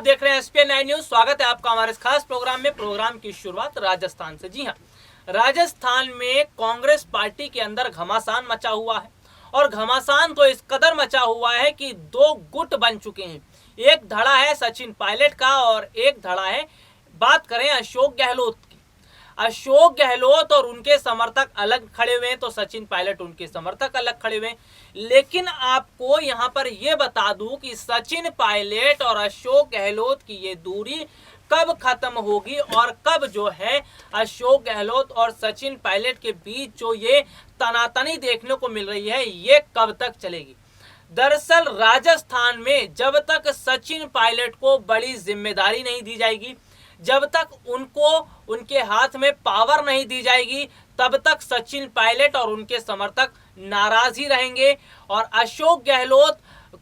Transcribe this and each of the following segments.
देख रहे हैं एसपीएन 9 न्यूज। स्वागत है आपका हमारे इस खास प्रोग्राम में। प्रोग्राम की शुरुआत राजस्थान से। जी हां, राजस्थान में कांग्रेस पार्टी के अंदर घमासान मचा हुआ है और घमासान तो इस कदर मचा हुआ है कि दो गुट बन चुके हैं। एक धड़ा है सचिन पायलट का और एक धड़ा है, बात करें अशोक गहलोत की। अशोक गहलोत और उनके समर्थक अलग खड़े हुए हैं तो सचिन पायलट उनके समर्थक अलग खड़े हुए हैं। लेकिन आपको यहां पर यह बता दूं कि सचिन पायलट और अशोक गहलोत की ये दूरी कब खत्म होगी और कब जो है अशोक गहलोत और सचिन पायलट के बीच जो ये तनातनी देखने को मिल रही है ये कब तक चलेगी। दरअसल राजस्थान में जब तक सचिन पायलट को बड़ी जिम्मेदारी नहीं दी जाएगी, जब तक उनको उनके हाथ में पावर नहीं दी जाएगी, तब तक सचिन पायलट और उनके समर्थक नाराज ही रहेंगे। और अशोक गहलोत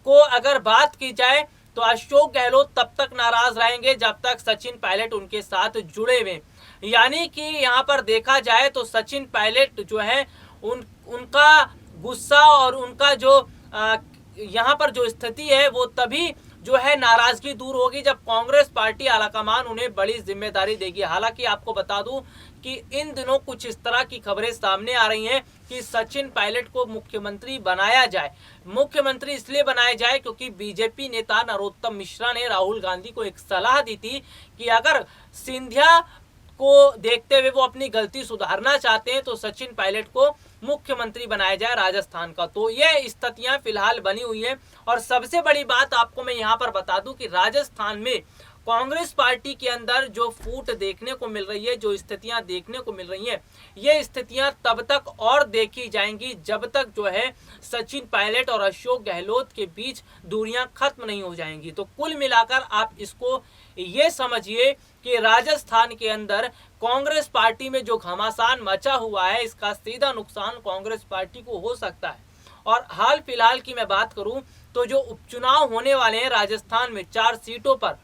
को अगर बात की जाए तो अशोक गहलोत तब तक नाराज रहेंगे जब तक सचिन पायलट उनके साथ जुड़े हुए। यानी कि यहाँ पर देखा जाए तो सचिन पायलट जो है उनका गुस्सा और उनका जो यहाँ पर जो स्थिति है वो तभी जो है नाराजगी दूर होगी जब कांग्रेस पार्टी आलाकमान उन्हें बड़ी जिम्मेदारी देगी। हालांकि आपको बता दूं कि इन दिनों कुछ इस तरह की खबरें सामने आ रही हैं कि सचिन पायलट को मुख्यमंत्री बनाया जाए। मुख्यमंत्री इसलिए बनाया जाए क्योंकि बीजेपी नेता नरोत्तम मिश्रा ने राहुल गांधी को एक सलाह दी थी कि अगर सिंधिया को देखते हुए वो अपनी गलती सुधारना चाहते हैं तो सचिन पायलट को मुख्यमंत्री बनाया जाए राजस्थान का। तो ये स्थितियां फिलहाल बनी हुई है। और सबसे बड़ी बात आपको मैं यहाँ पर बता दूं कि राजस्थान में कांग्रेस पार्टी के अंदर जो फूट देखने को मिल रही है, जो स्थितियां देखने को मिल रही हैं, ये स्थितियां तब तक और देखी जाएंगी जब तक जो है सचिन पायलट और अशोक गहलोत के बीच दूरियां खत्म नहीं हो जाएंगी। तो कुल मिलाकर आप इसको ये समझिए कि राजस्थान के अंदर कांग्रेस पार्टी में जो घमासान मचा हुआ है इसका सीधा नुकसान कांग्रेस पार्टी को हो सकता है। और हाल फिलहाल की मैं बात करूं तो जो उपचुनाव होने वाले हैं राजस्थान में 4 सीटों पर,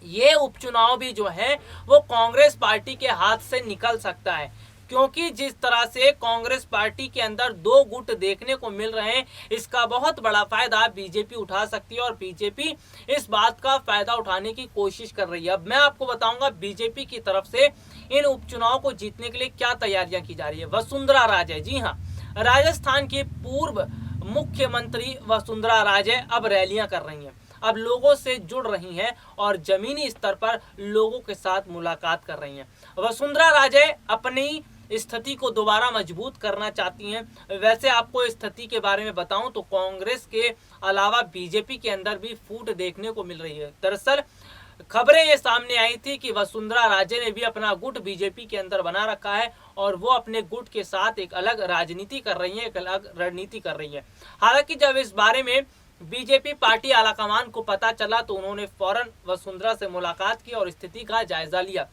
ये उपचुनाव भी जो है वो कांग्रेस पार्टी के हाथ से निकल सकता है। क्योंकि जिस तरह से कांग्रेस पार्टी के अंदर दो गुट देखने को मिल रहे हैं, इसका बहुत बड़ा फायदा बीजेपी उठा सकती है और बीजेपी इस बात का फायदा उठाने की कोशिश कर रही है। अब मैं आपको बताऊंगा बीजेपी की तरफ से इन उपचुनाव को जीतने के लिए क्या तैयारियां की जा रही है। वसुंधरा राजे, जी हाँ, राजस्थान की पूर्व मुख्यमंत्री वसुंधरा राजे अब रैलियां कर रही हैं, अब लोगों से जुड़ रही हैं और जमीनी स्तर पर लोगों के साथ मुलाकात कर रही हैं। वसुंधरा राजे अपनी स्थिति को दोबारा मजबूत करना चाहती हैं। वैसे आपको स्थिति के बारे में बताऊं तो कांग्रेस के अलावा बीजेपी के अंदर भी फूट देखने को मिल रही है। दरअसल खबरें ये सामने आई थी कि वसुंधरा राजे ने भी अपना गुट बीजेपी के अंदर बना रखा है और वो अपने गुट के साथ एक अलग राजनीति कर रही है, एक अलग रणनीति कर रही है। हालांकि जब इस बारे में बीजेपी पार्टी आलाकमान को पता चला तो उन्होंने फौरन वसुंधरा से मुलाकात की और स्थिति का जायजा लिया।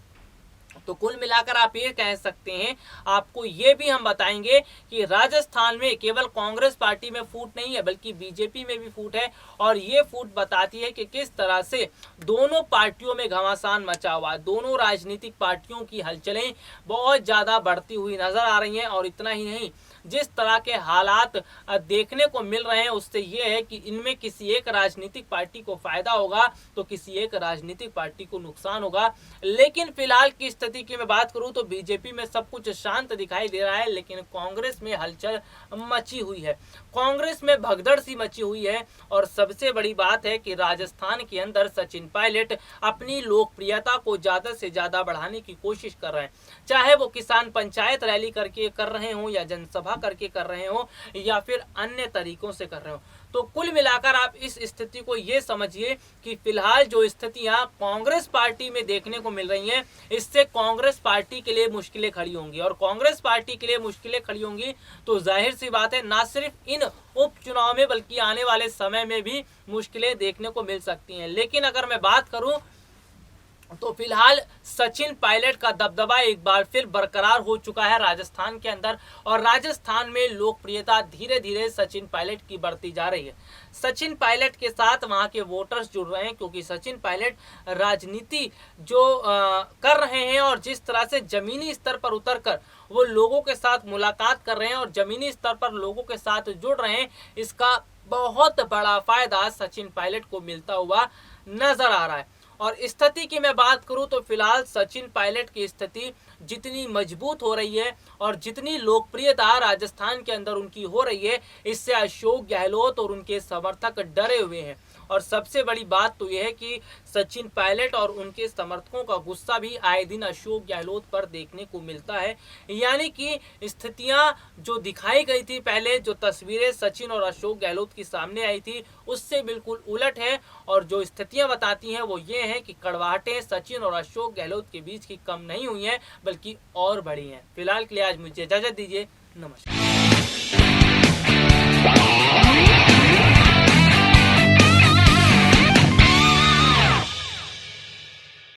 तो कुल मिलाकर आप ये कह सकते हैं, आपको ये भी हम बताएंगे कि राजस्थान में केवल कांग्रेस पार्टी में फूट नहीं है बल्कि बीजेपी में भी फूट है। और ये फूट बताती है कि किस तरह से दोनों पार्टियों में घमासान मचा हुआ है। दोनों राजनीतिक पार्टियों की हलचलें बहुत ज्यादा बढ़ती हुई नजर आ रही हैं। और इतना ही नहीं, जिस तरह के हालात देखने को मिल रहे हैं उससे ये है कि इनमें किसी एक राजनीतिक पार्टी को फायदा होगा तो किसी एक राजनीतिक पार्टी को नुकसान होगा। लेकिन फिलहाल की स्थिति की मैं बात करूं तो बीजेपी में सब कुछ शांत दिखाई दे रहा है, लेकिन कांग्रेस में हलचल मची हुई है, कांग्रेस में भगदड़ सी मची हुई है। और सबसे बड़ी बात है कि राजस्थान के अंदर सचिन पायलट अपनी लोकप्रियता को ज्यादा से ज्यादा बढ़ाने की कोशिश कर रहे हैं, चाहे वो किसान पंचायत रैली करके कर रहे हो या जनसभा करके कर रहे हो या फिर अन्य तरीकों से कर रहे हो। तो कुल मिलाकर आप इस स्थिति को ये समझिए कि फिलहाल जो स्थितियां कांग्रेस पार्टी में देखने को मिल रही हैं, इससे कांग्रेस पार्टी के लिए मुश्किलें खड़ी होंगी। और कांग्रेस पार्टी के लिए मुश्किलें खड़ी होंगी तो जाहिर सी बात है ना सिर्फ इन उपचुनाव में बल्कि आने वाले समय में भी मुश्किलें देखने को मिल सकती हैं। लेकिन अगर मैं बात करूं तो फिलहाल सचिन पायलट का दबदबा एक बार फिर बरकरार हो चुका है राजस्थान के अंदर और राजस्थान में लोकप्रियता धीरे धीरे सचिन पायलट की बढ़ती जा रही है। सचिन पायलट के साथ वहां के वोटर्स जुड़ रहे हैं क्योंकि सचिन पायलट राजनीति जो कर रहे हैं और जिस तरह से जमीनी स्तर पर उतरकर वो लोगों के साथ मुलाकात कर रहे हैं और जमीनी स्तर पर लोगों के साथ जुड़ रहे हैं, इसका बहुत बड़ा फायदा सचिन पायलट को मिलता हुआ नजर आ रहा है। और स्थिति की मैं बात करूं तो फिलहाल सचिन पायलट की स्थिति जितनी मजबूत हो रही है और जितनी लोकप्रियता राजस्थान के अंदर उनकी हो रही है, इससे अशोक गहलोत और उनके समर्थक डरे हुए हैं। और सबसे बड़ी बात तो यह है कि सचिन पायलट और उनके समर्थकों का गुस्सा भी आए दिन अशोक गहलोत पर देखने को मिलता है। यानी कि स्थितियां जो दिखाई गई थी पहले, जो तस्वीरें सचिन और अशोक गहलोत की सामने आई थी, उससे बिल्कुल उलट है। और जो स्थितियां बताती हैं वो ये हैं कि कड़वाहटें सचिन और अशोक गहलोत के बीच की कम नहीं हुई हैं, बल्कि और बढ़ी हैं। फिलहाल के लिए आज मुझे इजाजत दीजिए। नमस्कार।